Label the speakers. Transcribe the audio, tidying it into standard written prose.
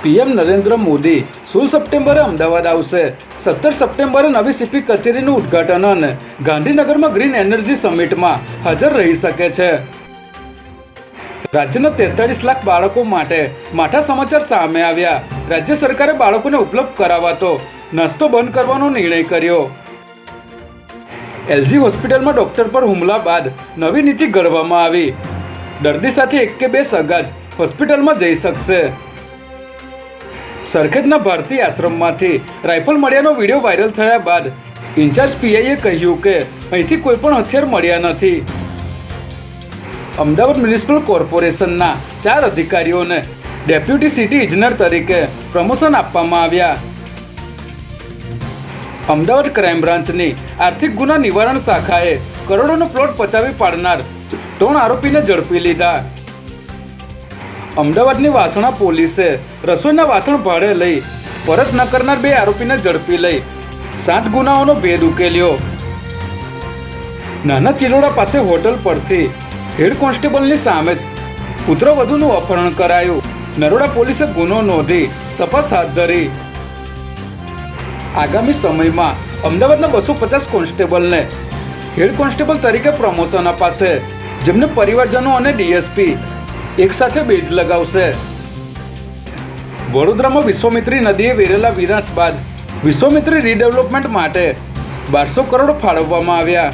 Speaker 1: PM Narendra Modi 16 સપ્ટેમ્બરે અમદાવાદ આવશે. 17 સપ્ટેમ્બરે નવી સીપી કચેરીનું ઉદ્ઘાટન અને ગાંધીનગરમાં ગ્રીન એનર્જી સમિટમાં હાજર રહી શકે છે. રાજ્યના 43 લાખ બાળકો માટે માઠા સમાચાર સામે આવ્યા. રાજ્ય સરકારે બાળકોને ઉપલબ્ધ કરાવાતો નાસ્તો બંધ કરવાનો નિર્ણય કર્યો. એલજી હોસ્પિટલમાં ડોક્ટર પર હુમલા બાદ નવી નીતિ ઘડવામાં આવી. દર્દી સાથે એક કે બે સગા જ હોસ્પિટલમાં જઈ શકશે. સરખેજના ભારતી આશ્રમમાંથી રાઇફલ મળ્યાનો વિડીયો વાયરલ થયા બાદ ઇન્ચાર્જ પીઆઈએ કહ્યું કે અહીંથી કોઈ પણ હથિયાર મળ્યા નથી. અમદાવાદ મ્યુનિસિપલ કોર્પોરેશનના 4 અધિકારીઓને ડેપ્યુટી સિટી ઇજનેર તરીકે પ્રમોશન આપવામાં આવ્યા. અમદાવાદ ક્રાઇમ બ્રાન્ચની આર્થિક ગુના નિવારણ શાખાએ કરોડોનો પ્લોટ પચાવી પાડનાર 3 આરોપીને ઝડપી લીધા. અમદાવાદની વાસણા પોલીસે રસોઈના વાસણ ભાડે લઈ પરત ન કરનાર 2 આરોપીને ઝડપી લઈ 7 ગુનાઓનો ભેદ ઉકેલ્યો. નાના ચિલોડા પાસે હોટલ પરથી હેડ કોન્સ્ટેબલની સામે જ પુત્રવધૂનું અપહરણ કરાયું. નરોડા પોલીસે ગુનો નોંધી તપાસ હાથ ધરી. આગામી સમયમાં અમદાવાદના 250 કોન્સ્ટેબલને હેડ કોન્સ્ટેબલ તરીકે પ્રમોશન અપાશે, જેમને પરિવારજનો અને ડીએસપી એકસાથે બેઝ લગાવશે. વડોદરામાં વિશ્વામિત્રી નદીએ વેરેલા વિનાશ બાદ વિશ્વામિત્રી રીડેવલપમેન્ટ માટે 1200 કરોડ ફાળવવામાં આવ્યા.